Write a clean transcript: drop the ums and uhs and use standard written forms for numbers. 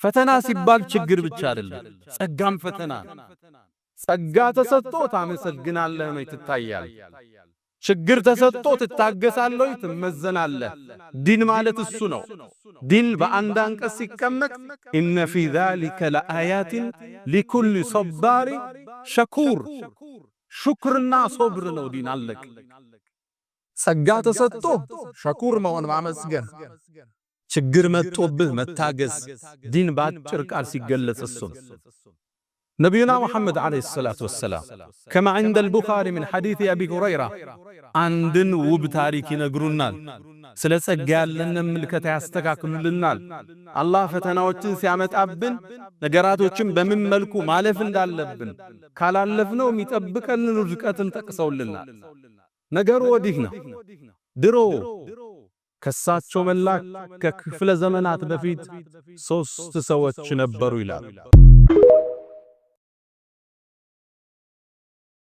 ፈተና ሲባል ችግር ብቻ አይደለም ጸጋም ፈተና ጸጋ ተሰጥቶት አመሰግናለህ ነው ትታያል ችግር ተሰጥቶት ትታገሳለህ ትመዘናለህ ዲን ማለት እሱ ነው ዲን በአንድ አንቀጽ ሲቀመጥ ኢነ ፊ ዛሊከ ለአያት ለኩል ሶባሪ ሸኩር ሽክርና ሶብር ነው ዲን አለቅ ጸጋ ተሰጥቶ ሸኩር መሆን ማመስገን ችግር መጥቶብህ መታገስ ዲን ባጭር ቃል ሲገለጽ እሱ نبينا محمد عليه الصلاة والسلام كما عند البخاري من حديث أبي هريرة عندن وبتاريخ نقرنال سلسة قال لنا ملكة يستكاكل لنا الله فتناوتين سيامت أبن نقراتوچن بمن ملكو مالفن دال لبن كالالفنو ميتأبكا لنرزكات تقصول لنا نقروا وديهنا درو كساتشو ملاك ككفل زمنات بفيد سوست سوات شنبرو إلى